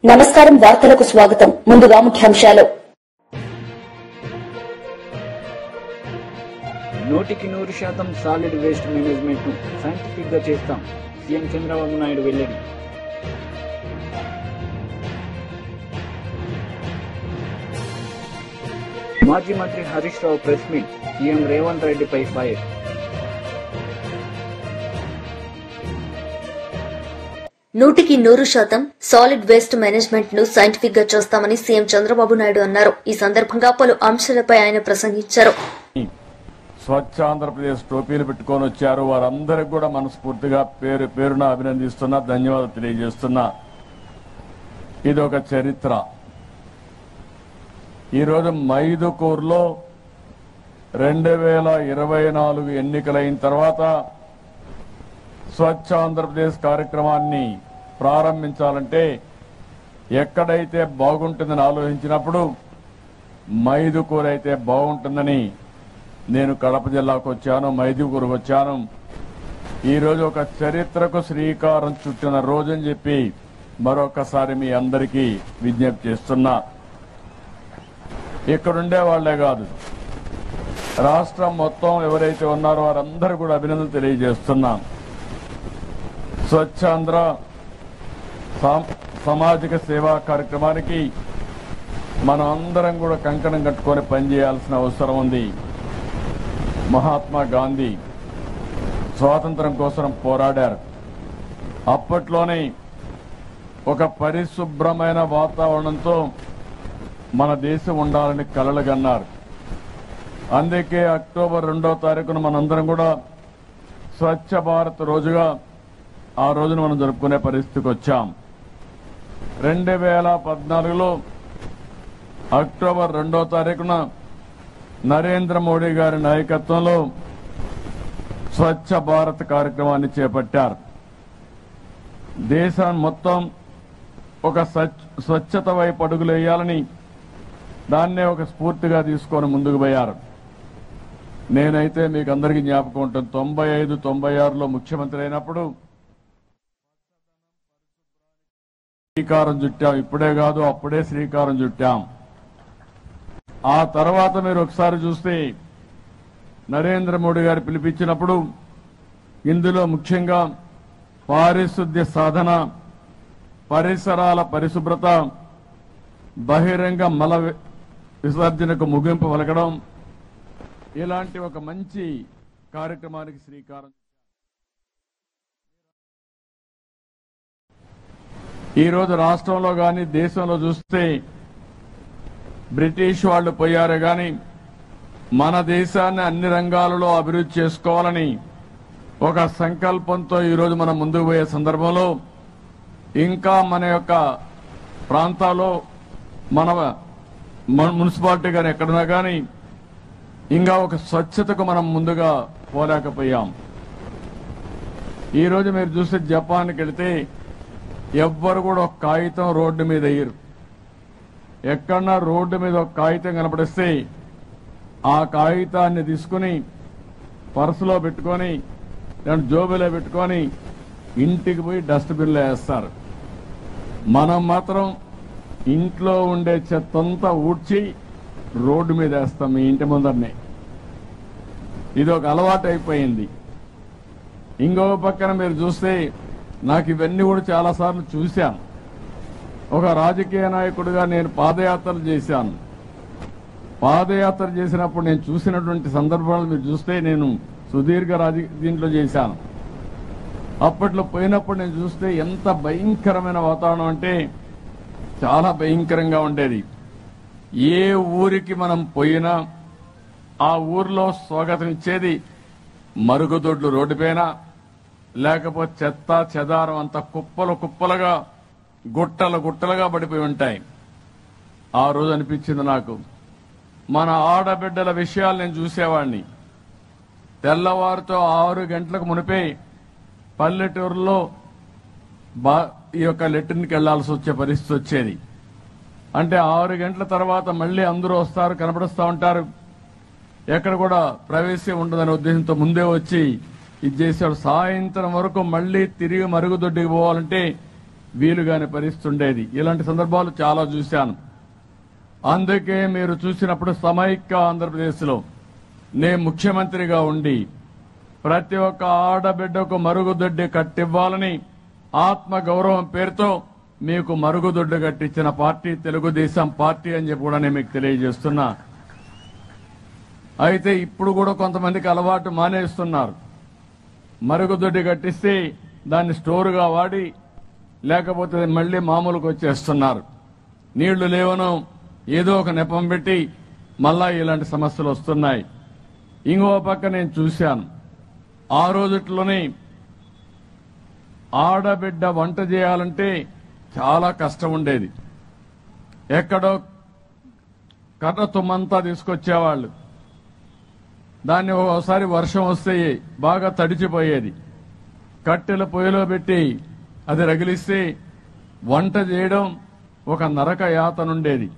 నమస్కారం వార్తలకు స్వాగతం. ముందుగా ముఖ్యాంశాలు. 100% సాలిడ్ వేస్ట్ మేనేజ్మెంట్ ను సైంటిఫిక్ గా చేస్తాం. సీఎం చంద్రబాబు నాయుడు వెల్లడి. మాజీ మంత్రి Harish Rao press meet. CM Revanth రెడ్డిపై ఫైర్. నూటికి 100% సాలిడ్ వేస్ట్ మేనేజ్మెంట్ ను సైంటిఫిక్ గా చేస్తామని సీఎం చంద్రబాబు నాయుడు అన్నారు. ఈ సందర్భంగా పలు అంశాలపై ఆయన ప్రసంగించారు. స్వచ్ఛ ఆంధ్రప్రదేశ్ టోపీలు పెట్టుకొని వచ్చారు. వారందరికీ కూడా మనస్ఫూర్తిగా పేరున అభినందిస్తున్నా, ధన్యవాదాలు తెలియజేస్తున్నా. ఇది ఒక చరిత్ర. ఈరోజు మైదుకూరులో 2024 ఎన్నికలైన తర్వాత స్వచ్ఛ ఆంధ్రప్రదేశ్ కార్యక్రమాన్ని ప్రారంభించాలంటే ఎక్కడైతే బాగుంటుందని ఆలోచించినప్పుడు మైదుకూరు అయితే బాగుంటుందని నేను కడప జిల్లాకు వచ్చాను, మైదుకూరుకు వచ్చాను. ఈరోజు ఒక చరిత్రకు శ్రీకారం చుట్టిన రోజని చెప్పి మరొకసారి మీ అందరికీ విజ్ఞప్తి చేస్తున్నా. ఇక్కడుండే వాళ్లే కాదు, రాష్ట్రం మొత్తం ఎవరైతే ఉన్నారో వారందరూ కూడా అభినందనలు తెలియజేస్తున్నాం. స్వచ్ఛాంధ్ర సామాజిక సేవా కార్యక్రమానికి మనం అందరం కూడా కంకణం కట్టుకొని పనిచేయాల్సిన అవసరం ఉంది. మహాత్మా గాంధీ స్వాతంత్రం కోసం పోరాడారు. అప్పట్లోనే ఒక పరిశుభ్రమైన వాతావరణంతో మన దేశం ఉండాలని కలలు కన్నారు. అందుకే అక్టోబర్ 2వ తారీఖున మనందరం కూడా స్వచ్ఛ భారత్ రోజుగా ఆ రోజున మనం జరుపుకునే పరిస్థితికి వచ్చాం. 2014లో అక్టోబర్ 2వ తారీఖున నరేంద్ర మోడీ గారి నాయకత్వంలో స్వచ్ఛ భారత్ కార్యక్రమాన్ని చేపట్టారు. దేశాన్ని మొత్తం ఒక స్వచ్ఛత వైపు అడుగులు వేయాలని దాన్నే ఒక స్ఫూర్తిగా తీసుకొని ముందుకు పోయారు. నేనైతే మీకు అందరికీ జ్ఞాపకం ఉంటుంది, 95-96లో ముఖ్యమంత్రి అయినప్పుడు శ్రీకారం చుట్టాం. ఇప్పుడే కాదు, అప్పుడే శ్రీకారం చుట్టాం. ఆ తర్వాత మీరు ఒకసారి చూస్తే నరేంద్ర మోడీ గారు పిలిపించినప్పుడు ఇందులో ముఖ్యంగా పారిశుద్ధ్య సాధన, పరిసరాల పరిశుభ్రత, బహిరంగ మల విసర్జనకు ముగింపు పలకడం, ఇలాంటి ఒక మంచి కార్యక్రమానికి శ్రీకారం. ఈరోజు రాష్ట్రంలో గాని దేశంలో చూస్తే బ్రిటిష్ వాళ్ళు పోయారే గాని మన దేశాన్ని అన్ని రంగాలలో అభివృద్ధి చేసుకోవాలని ఒక సంకల్పంతో ఈరోజు మనం ముందుకు పోయే సందర్భంలో ఇంకా మన యొక్క ప్రాంతాల్లో మన మున్సిపాలిటీ కానీ ఎక్కడున్నా కానీ ఇంకా ఒక స్వచ్ఛతకు మనం ముందుగా పోలేకపోయాం. ఈరోజు మీరు చూస్తే జపాన్కి వెళితే ఎవ్వరు కూడా ఒక కాగితం రోడ్డు మీద వేయరు. ఎక్కడన్నా రోడ్డు మీద ఒక కాగితం కనపడిస్తే ఆ కాగితాన్ని తీసుకుని పర్సులో పెట్టుకొని జోబులో పెట్టుకొని ఇంటికి పోయి డస్ట్బిన్లో వేస్తారు. మనం మాత్రం ఇంట్లో ఉండే చెత్తంతా ఊడ్చి రోడ్డు మీద వేస్తాం, మీ ఇంటి ముందరనే. ఇది ఒక అలవాటు అయిపోయింది. ఇంకో పక్కన మీరు చూస్తే నాకు ఇవన్నీ కూడా చాలాసార్లు చూశాను. ఒక రాజకీయ నాయకుడిగా నేను పాదయాత్రలు చేశాను. పాదయాత్ర చేసినప్పుడు నేను చూసినటువంటి సందర్భాలు మీరు చూస్తే నేను సుదీర్ఘ దీంట్లో చేశాను. అప్పట్లో పోయినప్పుడు నేను చూస్తే ఎంత భయంకరమైన వాతావరణం అంటే చాలా భయంకరంగా ఉండేది. ఏ ఊరికి మనం పోయినా ఆ ఊర్లో స్వాగతం ఇచ్చేది మరుగుదొడ్లు రోడ్డుపైన, లేకపోతే చెత్త చెదారం అంతా కుప్పలు కుప్పలుగా గుట్టలు గుట్టలుగా పడిపోయి ఉంటాయి. ఆ రోజు అనిపించింది నాకు, మన ఆడబిడ్డల విషయాలు నేను చూసేవాడిని. తెల్లవారుతో 6 గంటలకు మునిపే పల్లెటూరులో ఈ యొక్క లెట్రిన్కి వెళ్లాల్సి వచ్చే పరిస్థితి వచ్చేది. అంటే 6 గంటల తర్వాత మళ్లీ అందరూ వస్తారు, కనపడుస్తూ ఉంటారు. ఎక్కడ కూడా ప్రవేశం ఉండదనే ఉద్దేశంతో ముందే వచ్చి ఇది చేశాడు. సాయంత్రం వరకు మళ్లీ తిరిగి మరుగుదొడ్డికి పోవాలంటే వీలుగాని పరిస్థితి ఉండేది. ఇలాంటి సందర్భాలు చాలా చూశాను. అందుకే మీరు చూసినప్పుడు సమైక్య ఆంధ్రప్రదేశ్లో నేను ముఖ్యమంత్రిగా ఉండి ప్రతి ఒక్క ఆడబిడ్డకు మరుగుదొడ్డి కట్టివ్వాలని ఆత్మగౌరవం పేరుతో మీకు మరుగుదొడ్డు కట్టించిన పార్టీ తెలుగుదేశం పార్టీ అని చెప్పి కూడా నేను మీకు తెలియజేస్తున్నా. అయితే ఇప్పుడు కూడా కొంతమందికి అలవాటు మానేస్తున్నారు. మరుగుదొడ్డి కట్టిస్తే దాన్ని స్టోర్గా వాడి లేకపోతే మళ్లీ మామూలుకు వచ్చేస్తున్నారు. నీళ్లు లేవను ఏదో ఒక నెపం పెట్టి మళ్ళా ఇలాంటి సమస్యలు వస్తున్నాయి. ఇంకో పక్క నేను చూశాను, ఆ రోజుట్లోనే ఆడబిడ్డ వంట చేయాలంటే చాలా కష్టం ఉండేది. ఎక్కడో కర్ర తుమ్మంతా తీసుకొచ్చేవాళ్ళు. దాన్ని ఒకసారి వర్షం వస్తే బాగా తడిచిపోయేది. కట్టెల పొయ్యిలో పెట్టి అది రగిలిస్తే వంట చేయడం ఒక నరక యాతనుండేది.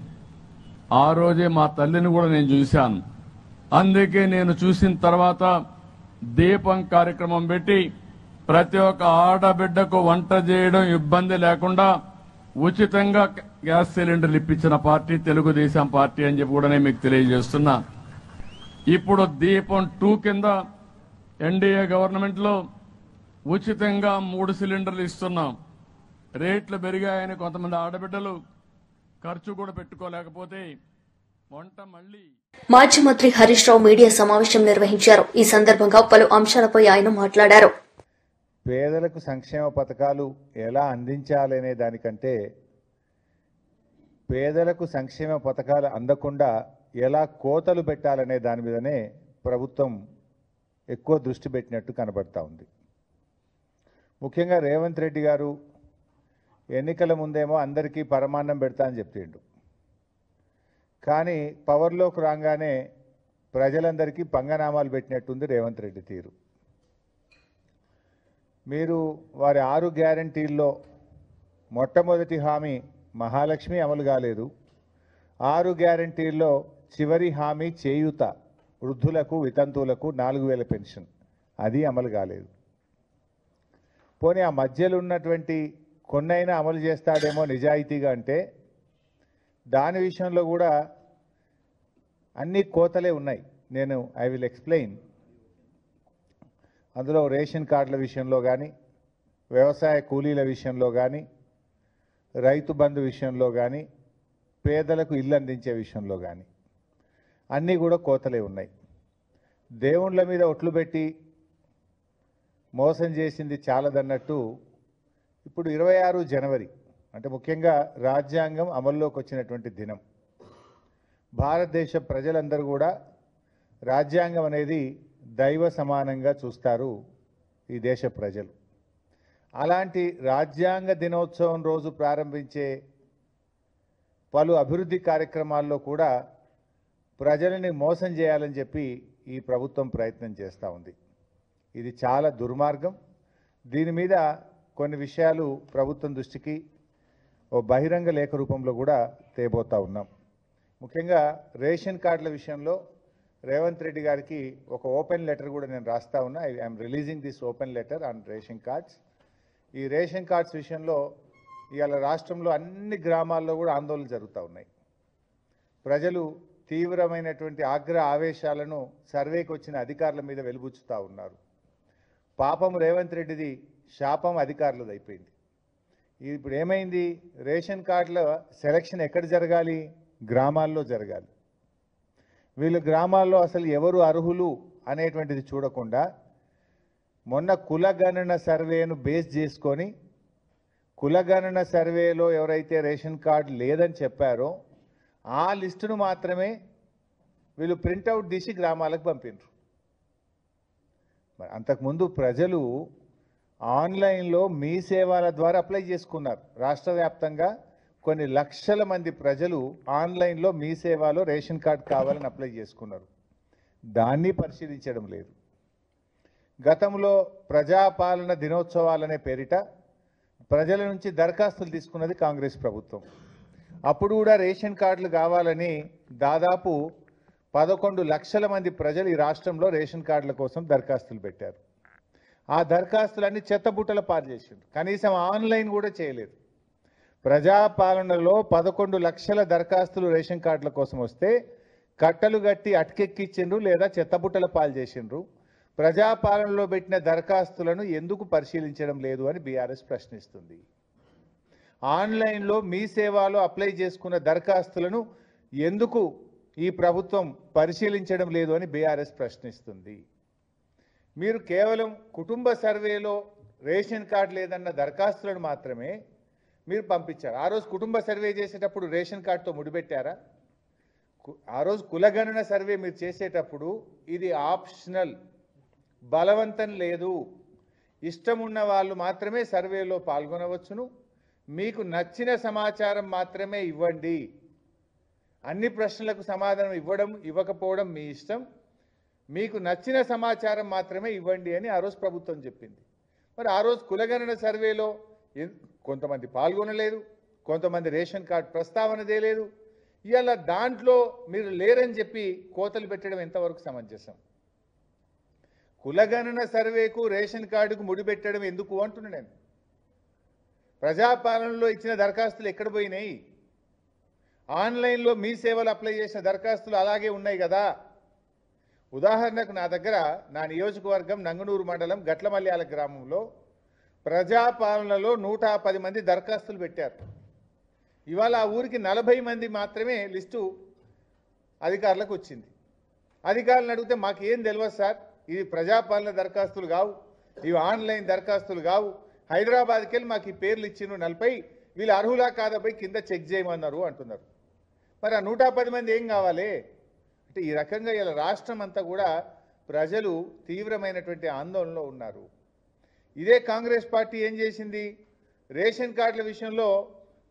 ఆ రోజే మా తల్లిని కూడా నేను చూశాను. అందుకే నేను చూసిన తర్వాత దీపం కార్యక్రమం పెట్టి ప్రతి ఒక్క ఆడబిడ్డకు వంట చేయడం ఇబ్బంది లేకుండా ఉచితంగా గ్యాస్ సిలిండర్లు ఇప్పించిన పార్టీ తెలుగుదేశం పార్టీ అని చెప్పి కూడా నేను మీకు తెలియజేస్తున్నా. ఇప్పుడు దీపం 2 కింద ఎన్డీఏ గవర్నమెంట్ లో ఉచితంగా 3 సిలిండర్లు ఇస్తున్నాం. రేట్లు పెరిగాయని కొంతమంది ఆడబిడ్డలు ఖర్చు కూడా పెట్టుకోలేకపోతే వంట మళ్లీ. మాజీ మంత్రి హరీష్ రావు మీడియా సమావేశం నిర్వహించారు. ఈ సందర్భంగా పలు అంశాలపై ఆయన మాట్లాడారు. పేదలకు సంక్షేమ పథకాలు ఎలా అందించాలనే దానికంటే పేదలకు సంక్షేమ పథకాలు అందకుండా ఎలా కోతలు పెట్టాలనే దాని మీదనే ప్రభుత్వం ఎక్కువ దృష్టి పెట్టినట్టు కనబడతా ఉంది. ముఖ్యంగా రేవంత్ రెడ్డి గారు ఎన్నికల ముందేమో అందరికీ పరమాన్నం పెడతా అని చెప్పిండు. కానీ పవర్లోకి రాగానే ప్రజలందరికీ పంగనామాలు పెట్టినట్టుంది రేవంత్ రెడ్డి తీరు. మీరు వారి 6 గ్యారంటీల్లో మొట్టమొదటి హామీ మహాలక్ష్మి అమలు కాలేదు. 6 గ్యారంటీల్లో చివరి హామీ చేయూత, వృద్ధులకు వితంతువులకు 4000 పెన్షన్, అది అమలు కాలేదు. పోనీ ఆ మధ్యలో ఉన్నటువంటి కొన్నైనా అమలు చేస్తాడేమో నిజాయితీగా అంటే దాని విషయంలో కూడా అన్ని కోతలే ఉన్నాయి. I will explain. అందులో రేషన్ కార్డుల విషయంలో కానీ, వ్యవసాయ కూలీల విషయంలో కానీ, రైతు బంధు విషయంలో కానీ, పేదలకు ఇల్లు అందించే విషయంలో కానీ అన్నీ కూడా కోతలే ఉన్నాయి. దేవుళ్ళ మీద ఒట్లు పెట్టి మోసం చేసింది చాలదన్నట్టు ఇప్పుడు 26 జనవరి అంటే ముఖ్యంగా రాజ్యాంగం అమల్లోకి వచ్చినటువంటి దినం. భారతదేశ ప్రజలందరూ కూడా రాజ్యాంగం అనేది దైవ సమానంగా చూస్తారు ఈ దేశ ప్రజలు. అలాంటి రాజ్యాంగ దినోత్సవం రోజు ప్రారంభించే పలు అభివృద్ధి కార్యక్రమాల్లో కూడా ప్రజలని మోసం చేయాలని చెప్పి ఈ ప్రభుత్వం ప్రయత్నం చేస్తూ ఉంది. ఇది చాలా దుర్మార్గం. దీని మీద కొన్ని విషయాలు ప్రభుత్వం దృష్టికి ఓ బహిరంగ లేఖ రూపంలో కూడా తేబోతా ఉన్నాం. ముఖ్యంగా రేషన్ కార్డుల విషయంలో రేవంత్ రెడ్డి గారికి ఒక ఓపెన్ లెటర్ కూడా నేను రాస్తా ఉన్నా. I'm releasing this open letter on ration cards. ఈ రేషన్ కార్డ్స్ విషయంలో ఇవాళ రాష్ట్రంలో అన్ని గ్రామాల్లో కూడా ఆందోళన జరుగుతూ ఉన్నాయి. ప్రజలు తీవ్రమైనటువంటి ఆవేశాలను సర్వేకి వచ్చిన అధికారుల మీద వెలుబుచ్చుతూ ఉన్నారు. పాపం రేవంత్ రెడ్డిది, శాపం అధికారులది అయిపోయింది. ఇప్పుడు ఏమైంది? రేషన్ కార్డుల సెలక్షన్ ఎక్కడ జరగాలి? గ్రామాల్లో జరగాలి. వీళ్ళు గ్రామాల్లో అసలు ఎవరు అర్హులు అనేటువంటిది చూడకుండా మొన్న కులగణన సర్వేను బేస్ చేసుకొని కులగణన సర్వేలో ఎవరైతే రేషన్ కార్డు లేదని చెప్పారో ఆ లిస్టును మాత్రమే వీళ్ళు ప్రింటౌట్ తీసి గ్రామాలకు పంపినారు. అంతకుముందు ప్రజలు ఆన్లైన్లో మీ సేవల ద్వారా అప్లై చేసుకున్నారు. రాష్ట్ర వ్యాప్తంగా కొన్ని లక్షల మంది ప్రజలు ఆన్లైన్లో మీ సేవలో రేషన్ కార్డు కావాలని అప్లై చేసుకున్నారు. దాన్ని పరిశీలించడం లేదు. గతంలో ప్రజాపాలన దినోత్సవాలనే పేరిట ప్రజల నుంచి దరఖాస్తులు తీసుకున్నది కాంగ్రెస్ ప్రభుత్వం. అప్పుడు కూడా రేషన్ కార్డులు కావాలని దాదాపు 11 లక్షల మంది ప్రజలు ఈ రాష్ట్రంలో రేషన్ కార్డుల కోసం దరఖాస్తులు పెట్టారు. ఆ దరఖాస్తులన్నీ చెత్తబుట్టల పాలు చేసిండ్రు. కనీసం ఆన్లైన్ కూడా చేయలేదు. ప్రజాపాలనలో 11 లక్షల దరఖాస్తులు రేషన్ కార్డుల కోసం వస్తే కట్టలు గట్టి అటకెక్కిచ్చిండ్రు లేదా చెత్తబుట్టల పాలు చేసిండ్రు. ప్రజాపాలనలో పెట్టిన దరఖాస్తులను ఎందుకు పరిశీలించడం లేదు అని బీఆర్ఎస్ ప్రశ్నిస్తుంది. ఆన్లైన్లో మీ సేవలో అప్లై చేసుకున్న దరఖాస్తులను ఎందుకు ఈ ప్రభుత్వం పరిశీలించడం లేదు అని బీఆర్ఎస్ ప్రశ్నిస్తుంది. మీరు కేవలం కుటుంబ సర్వేలో రేషన్ కార్డు లేదన్న దరఖాస్తులను మాత్రమే మీరు పంపించారు. ఆ రోజు కుటుంబ సర్వే చేసేటప్పుడు రేషన్ కార్డుతో ముడిపెట్టారా? ఆ రోజు కులగణన సర్వే మీరు చేసేటప్పుడు ఇది ఆప్షనల్, బలవంతం లేదు. ఇష్టం ఉన్న వాళ్ళు మాత్రమే సర్వేలో పాల్గొనవచ్చును. మీకు నచ్చిన సమాచారం మాత్రమే ఇవ్వండి. అన్ని ప్రశ్నలకు సమాధానం ఇవ్వడం ఇవ్వకపోవడం మీ ఇష్టం. మీకు నచ్చిన సమాచారం మాత్రమే ఇవ్వండి అని ఆ రోజు ప్రభుత్వం చెప్పింది. మరి ఆ రోజు కులగణన సర్వేలో కొంతమంది పాల్గొనలేదు, కొంతమంది రేషన్ కార్డు ప్రస్తావన చేయలేదు. ఇవాళ దాంట్లో మీరు లేరని చెప్పి కోతలు పెట్టడం ఎంతవరకు సమంజసం? కులగణన సర్వేకు రేషన్ కార్డుకు ముడిపెట్టడం ఎందుకు అంటున్నా నేను. ప్రజాపాలనలో ఇచ్చిన దరఖాస్తులు ఎక్కడ పోయినాయి? ఆన్లైన్లో మీ సేవలు అప్లై చేసిన దరఖాస్తులు అలాగే ఉన్నాయి కదా. ఉదాహరణకు నా దగ్గర నా నియోజకవర్గం నంగనూరు మండలం గట్లమల్యాల గ్రామంలో ప్రజాపాలనలో 110 మంది దరఖాస్తులు పెట్టారు. ఇవాళ ఆ ఊరికి 40 మంది మాత్రమే లిస్టు అధికారులకు వచ్చింది. అధికారులను అడిగితే మాకు ఏం తెలియదు సార్, ఇది ప్రజాపాలన దరఖాస్తులు కావు, ఇవి ఆన్లైన్ దరఖాస్తులు కావు, హైదరాబాద్కి వెళ్ళి మాకు ఈ పేర్లు ఇచ్చిన 40, వీళ్ళు అర్హులా కాదపై కింద చెక్ చేయమన్నారు అంటున్నారు. మరి ఆ 110 మంది ఏం కావాలి అంటే ఈ రకంగా ఇలా రాష్ట్రం అంతా కూడా ప్రజలు తీవ్రమైనటువంటి ఆందోళనలో ఉన్నారు. ఇదే కాంగ్రెస్ పార్టీ ఏం చేసింది? రేషన్ కార్డుల విషయంలో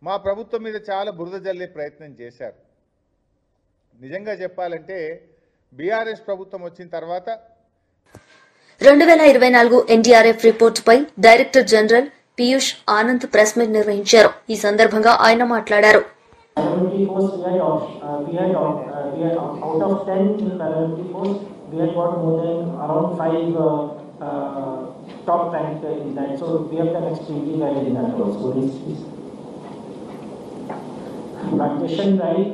మా ప్రభుత్వం మీద చాలా బురద జల్లే ప్రయత్నం చేశారు. నిజంగా చెప్పాలంటే బీఆర్ఎస్ ప్రభుత్వం వచ్చిన తర్వాత 2024 ఎన్డీఆర్ఎఫ్ రిపోర్టుపై director general Piyush Anand press meet నిర్వహించారు. ఈ సందర్భంగా ఆయన మాట్లాడారు. Out of 10 paramilitary force, we had got more than around 5 top ranked in that. So we have done extremely well in that also. Vaccination drive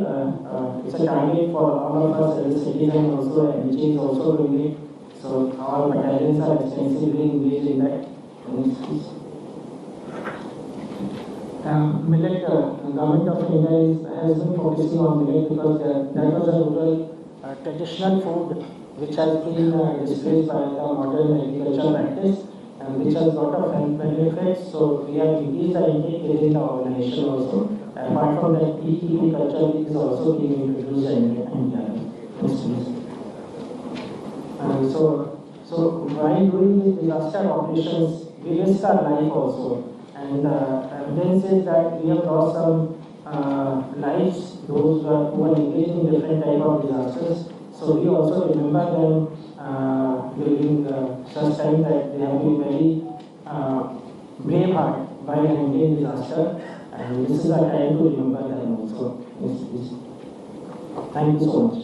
is a target for all of us as a citizen also, and which is also doing it. So our battalions are extensively engaged in that. Millet, government of India has been focusing on millet because that was a rural traditional food which has been displaced by the modern agricultural practice and which has got of health benefits. So we have increased the intake within the organization also. Apart from that, beekeeping culture is also being introduced in India. So while doing these disaster operations, we risk our life also. And evidence is that we have lost some lives, those who are engaged in different type of disasters. So we also remember them during such time that they have been very brave heart while handling disaster, and this is a time to remember them also. Thank you so much.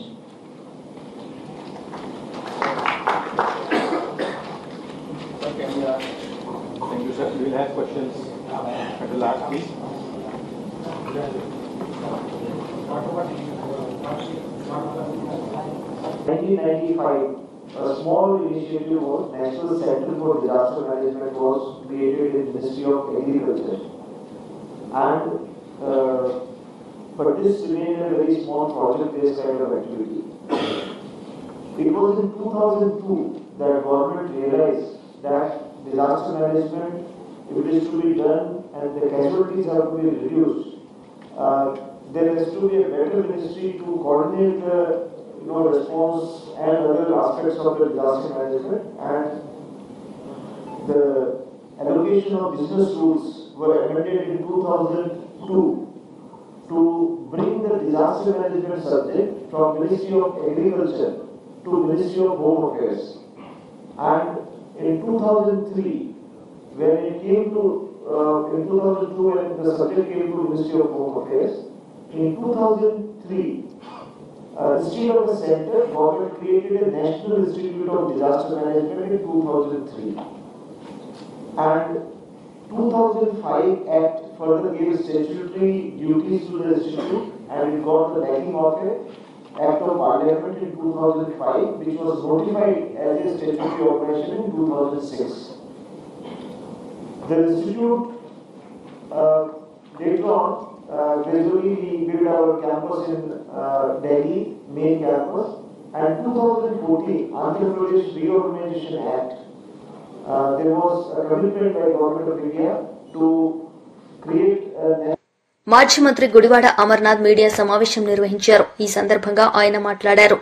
Thank you, sir. We will have questions at the last, please. 1995, a small initiative was National Center for Disaster Management was created in the Ministry of Agriculture. And but this remained a very small project-based kind of activity. It was in 2002 that government realized that disaster management, if it is to be done and the casualties have to be reduced, there has to be a better ministry to coordinate the response and other aspects of the disaster management, and the allocation of business rules were amended in 2002 to bring the disaster management subject from Ministry of Agriculture to Ministry of Home Affairs. And in 2003, when it came to in 2002 when the subject came to Ministry of Home Affairs, in 2003, instead of the center, government created a National Institute of Disaster Management in 2003. And 2005 Act further gave statutory duties to the institute, and it got the backing of a Act of Parliament in 2005, which was notified as a statutory operation in 2006. The institute later on gradually we built our campus in Delhi, main campus, and 2014 Andhra Pradesh Reorganization Act. There was a commitment by Government of India to create a మాజీ మంత్రి Gudivada Amarnath media సమావేశం నిర్వహించారు. ఈ సందర్భంగా ఆయన మాట్లాడారు.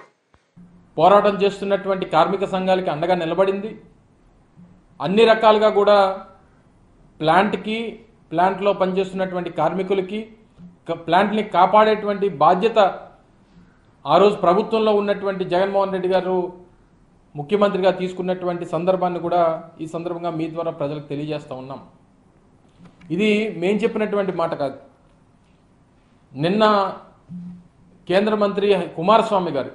పోరాటం చేస్తున్నటువంటి కార్మిక సంఘాలకి అండగా నిలబడింది. అన్ని రకాలుగా కూడా ప్లాంట్లో పనిచేస్తున్నటువంటి కార్మికులకి ప్లాంట్ని కాపాడేటువంటి బాధ్యత ఆ రోజు ప్రభుత్వంలో ఉన్నటువంటి జగన్మోహన్ రెడ్డి గారు ముఖ్యమంత్రిగా తీసుకున్నటువంటి సందర్భాన్ని కూడా ఈ సందర్భంగా మీ ద్వారా ప్రజలకు తెలియజేస్తా ఉన్నాం. ఇది మేం చెప్పినటువంటి మాట కాదు. నిన్న కేంద్ర మంత్రి కుమారస్వామి గారు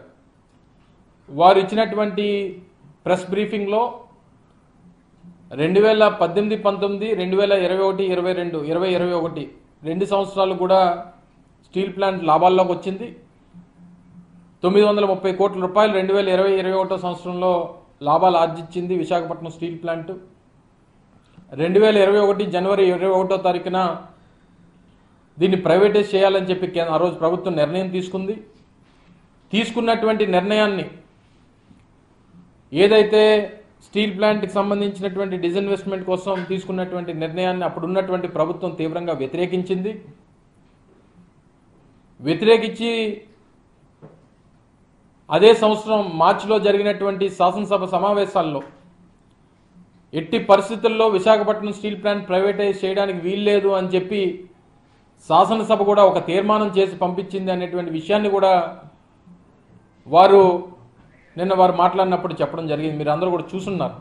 వారు ఇచ్చినటువంటి ప్రెస్ బ్రీఫింగ్లో 2018, 19, 2021, 22, 2021 2 సంవత్సరాలు కూడా స్టీల్ ప్లాంట్ లాభాల్లోకి వచ్చింది. 930 కోట్ల రూపాయలు 2020-21 సంవత్సరంలో లాభాలు ఆర్జించింది విశాఖపట్నం స్టీల్ ప్లాంట్. 2021 జనవరి 21వ తారీఖున దీన్ని ప్రైవేటైజ్ చేయాలని చెప్పి ఆ రోజు ప్రభుత్వం నిర్ణయం తీసుకుంది. తీసుకున్నటువంటి నిర్ణయాన్ని ఏదైతే స్టీల్ ప్లాంట్కి సంబంధించినటువంటి డిస్ఇన్వెస్ట్మెంట్ కోసం తీసుకున్నటువంటి నిర్ణయాన్ని అప్పుడున్నటువంటి ప్రభుత్వం తీవ్రంగా వ్యతిరేకించింది. వ్యతిరేకించి అదే సంవత్సరం మార్చిలో జరిగినటువంటి శాసనసభ సమావేశాల్లో ఎట్టి పరిస్థితుల్లో విశాఖపట్నం స్టీల్ ప్లాంట్ ప్రైవేటైజ్ చేయడానికి వీల్లేదు అని చెప్పి శాసనసభ కూడా ఒక తీర్మానం చేసి పంపించింది అనేటువంటి విషయాన్ని కూడా వారు మాట్లాడినప్పుడు చెప్పడం జరిగింది. మీరు అందరూ కూడా చూస్తున్నారు.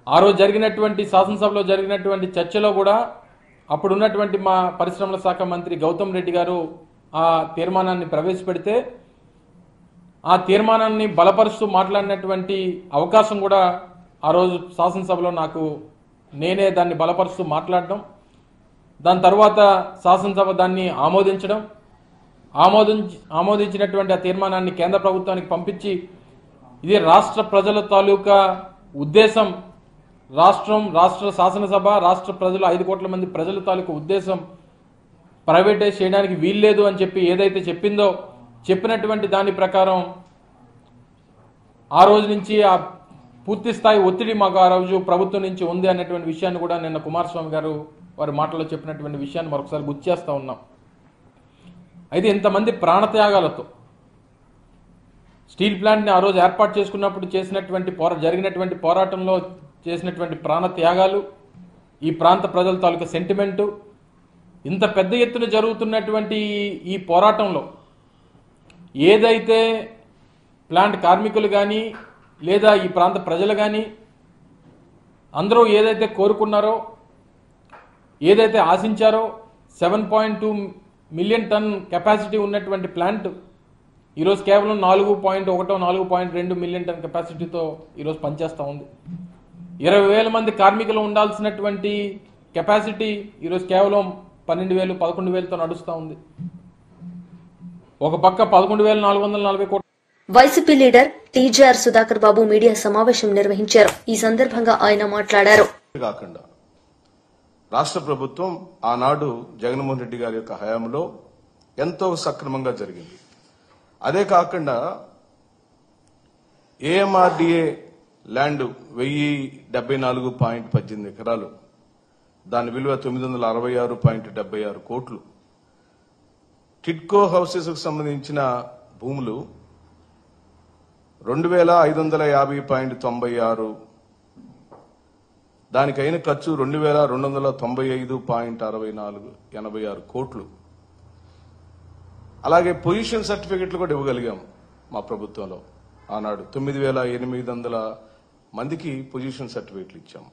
ఆ రోజు జరిగినటువంటి శాసనసభలో జరిగినటువంటి చర్చలో కూడా అప్పుడున్నటువంటి మా పరిశ్రమల శాఖ మంత్రి గౌతమ్ రెడ్డి గారు ఆ తీర్మానాన్ని ప్రవేశపెడితే ఆ తీర్మానాన్ని బలపరుస్తూ మాట్లాడినటువంటి అవకాశం కూడా ఆ రోజు శాసనసభలో నేనే దాన్ని బలపరుస్తూ మాట్లాడడం, దాని తర్వాత శాసనసభ దాన్ని ఆమోదించినటువంటి ఆ తీర్మానాన్ని కేంద్ర ప్రభుత్వానికి పంపించి ఇది రాష్ట్ర ప్రజల తాలూకా ఉద్దేశం, రాష్ట్ర శాసనసభ రాష్ట్ర ప్రజలు 5 కోట్ల మంది ప్రజల తాలూకా ఉద్దేశం ప్రైవేటైజ్ చేయడానికి వీల్లేదు అని చెప్పి ఏదైతే చెప్పిందో చెప్పినటువంటి దాని ప్రకారం ఆ రోజు నుంచి ఆ పూర్తి స్థాయి ఒత్తిడి మాకు ఆ రోజు ప్రభుత్వం నుంచి ఉంది అనేటువంటి విషయాన్ని కూడా నిన్న కుమారస్వామి గారు వారి మాటల్లో చెప్పినటువంటి విషయాన్ని మరొకసారి గుర్తు చేస్తా ఉన్నాం. అయితే ఇంతమంది ప్రాణత్యాగాలతో స్టీల్ ప్లాంట్ని ఆ రోజు ఏర్పాటు చేసుకున్నప్పుడు జరిగినటువంటి పోరాటంలో చేసినటువంటి ప్రాణత్యాగాలు, ఈ ప్రాంత ప్రజల తాలూకా సెంటిమెంటు, ఇంత పెద్ద ఎత్తున జరుగుతున్నటువంటి ఈ పోరాటంలో ఏదైతే ప్లాంట్ కార్మికులు కానీ లేదా ఈ ప్రాంత ప్రజలు కానీ అందరూ ఏదైతే కోరుకున్నారో, ఏదైతే ఆశించారో 7.2 మిలియన్ టన్ కెపాసిటీ ఉన్నటువంటి ప్లాంట్ ఈరోజు కేవలం 4.1, 4.2 మిలియన్ టన్ కెపాసిటీతో ఈరోజు పనిచేస్తూ ఉంది. 20,000 మంది కార్మికులు ఉండాల్సినటువంటి కెపాసిటీ ఈరోజు కేవలం 12,000, 11,000తో నడుస్తూ ఉంది. ఒక పక్క 11,440 కోట్లు. వైసీపీ లీడర్ టీజీఆర్ సుధాకర్ బాబు మీడియా సమావేశం నిర్వహించారు. ఈ సందర్భంగా ఆయన మాట్లాడారు. కాకుండా రాష్ట్ర ప్రభుత్వం ఆనాడు జగన్మోహన్ రెడ్డి గారి యొక్క హయాంలో ఎంతో సక్రమంగా జరిగింది. అదే కాకుండా ఏఎంఆర్డీఏ ల్యాండ్ 1074.18 ఎకరాలు, దాని విలువ 966.76 కోట్లు. టిడ్కో హౌసెస్ కు సంబంధించిన భూములు 2,550.96, దానికైన ఖర్చు 2,295.86 కోట్లు. అలాగే పొజిషన్ సర్టిఫికెట్లు కూడా ఇవ్వగలిగాం మా ప్రభుత్వంలో. ఆనాడు 9,800 మందికి పొజిషన్ సర్టిఫికెట్లు ఇచ్చాం.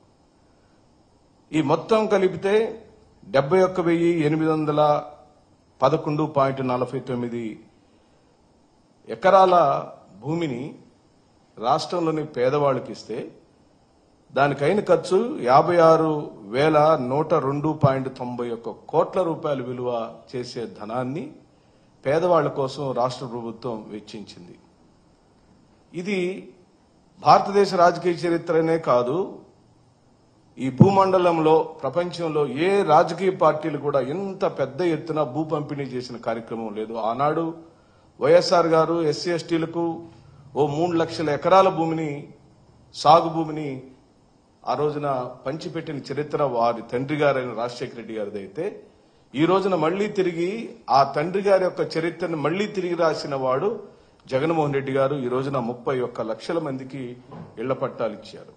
ఈ మొత్తం కలిపితే 71,811.49 ఎకరాల భూమిని రాష్ట్రంలోని పేదవాళ్ళకి ఇస్తే దానికైన ఖర్చు 56,102.91 కోట్ల రూపాయల విలువ చేసే ధనాన్ని పేదవాళ్ల కోసం రాష్ట్ర ప్రభుత్వం వెచ్చించింది. ఇది భారతదేశ రాజకీయ చరిత్రనే కాదు, ఈ భూమండలంలో ప్రపంచంలో ఏ రాజకీయ పార్టీలు కూడా ఇంత పెద్ద ఎత్తున భూ పంపిణీ చేసిన కార్యక్రమం లేదు. ఆనాడు వైఎస్ఆర్ గారు ఎస్సీ ఎస్టీలకు 3 లక్షల ఎకరాల భూమిని, సాగు భూమిని ఆ రోజున పంచిపెట్టిన చరిత్ర వారి తండ్రి గారైన రాజశేఖర రెడ్డి గారిది. అయితే ఈ రోజున మళ్లీ తిరిగి ఆ తండ్రి గారి యొక్క చరిత్రను మళ్లీ తిరిగి రాసిన వాడు జగన్మోహన్ రెడ్డి గారు. ఈ రోజున 31 లక్షల మందికి ఇళ్ల పట్టాలు ఇచ్చారు.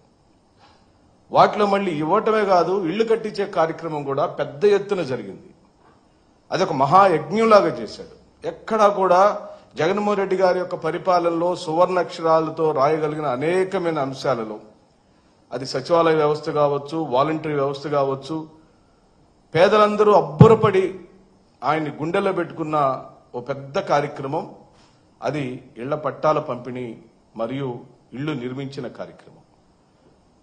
వాటిలో మళ్లీ ఇవ్వటమే కాదు, ఇళ్లు కట్టించే కార్యక్రమం కూడా పెద్ద ఎత్తున జరిగింది. అదొక మహాయజ్ఞంలాగా చేశాడు. ఎక్కడా కూడా జగన్మోహన్ రెడ్డి గారి యొక్క పరిపాలనలో సువర్ణాక్షరాలతో రాయగలిగిన అనేకమైన అంశాలలో, అది సచివాలయ వ్యవస్థ కావచ్చు, వాలంటరీ వ్యవస్థ కావచ్చు, పేదలందరూ అబ్బురపడి ఆయన్ని గుండెల్లో పెట్టుకున్న ఓ పెద్ద కార్యక్రమం అది ఇళ్ల పట్టాల పంపిణీ మరియు ఇళ్లు నిర్మించిన కార్యక్రమం.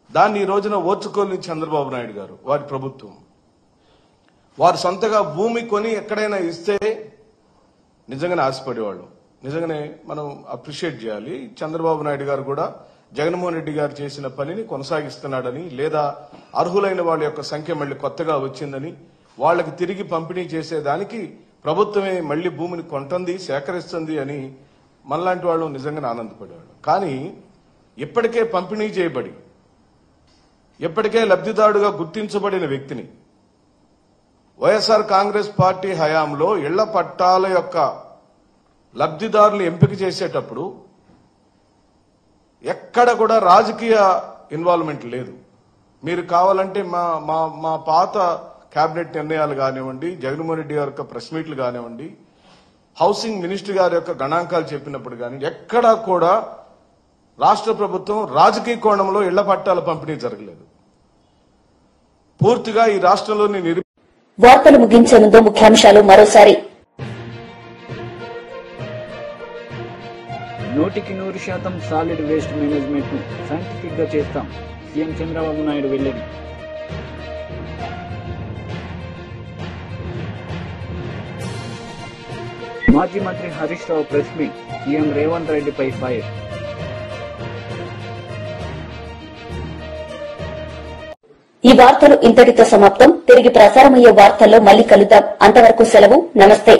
దాన్ని ఈ రోజున ఓర్చుకోలేని చంద్రబాబు నాయుడు గారు, వారి ప్రభుత్వం, వారు సొంతగా భూమి కొని ఎక్కడైనా ఇస్తే నిజంగానే ఆశపడేవాళ్ళు. నిజంగానే మనం అప్రిషియేట్ చేయాలి. చంద్రబాబు నాయుడు గారు కూడా జగన్మోహన్ రెడ్డి గారు చేసిన పనిని కొనసాగిస్తున్నాడని, లేదా అర్హులైన వాళ్ళ యొక్క సంఖ్య మళ్లీ కొత్తగా వచ్చిందని, వాళ్లకు తిరిగి పంపిణీ చేసేదానికి ప్రభుత్వమే మళ్లీ భూమిని కొంటుంది, సేకరిస్తుంది అని మనలాంటి వాళ్ళు నిజంగానే ఆనందపడేవాళ్ళు. కానీ ఇప్పటికే పంపిణీ చేయబడి ఇప్పటికే లబ్ధిదారుడుగా గుర్తించబడిన వ్యక్తిని వైఎస్ఆర్ కాంగ్రెస్ పార్టీ హయాంలో ఇళ్ల పట్టాల యొక్క లబ్ధిదారులు ఎంపిక చేసేటప్పుడు ఎక్కడ కూడా రాజకీయ ఇన్వాల్వ్మెంట్ లేదు. మీరు కావాలంటే మా పాత కేబినెట్ నిర్ణయాలు కానివ్వండి, జగన్మోహన్ రెడ్డి గారి యొక్క ప్రెస్ మీట్లు కానివ్వండి, హౌసింగ్ మినిస్టర్ గారి యొక్క గణాంకాలు చెప్పినప్పుడు కానీ ఎక్కడా కూడా రాష్ట్ర ప్రభుత్వం రాజకీయ కోణంలో ఇళ్ల పట్టాల పంపిణీ జరగలేదు. పూర్తిగా ఈ రాష్ట్రంలోని వార్తలు ముగించే ముందు ముఖ్యాంశాలు మరోసారి. 100% సాలిడ్ వేస్ట్ మేనేజ్మెంట్ ను సైంటిఫిక్ గా చేస్తాం, సీఎం చంద్రబాబు నాయుడు వెల్లడి. మాజీ మంత్రి Harish Rao press meet, CM Revanth రెడ్డిపై ఫైర్. ఈ వార్తలు ఇంతటితో సమాప్తం. తిరిగి ప్రసారమయ్యే వార్తల్లో మళ్లీ కలుద్దాం. అంతవరకు సెలవు. నమస్తే.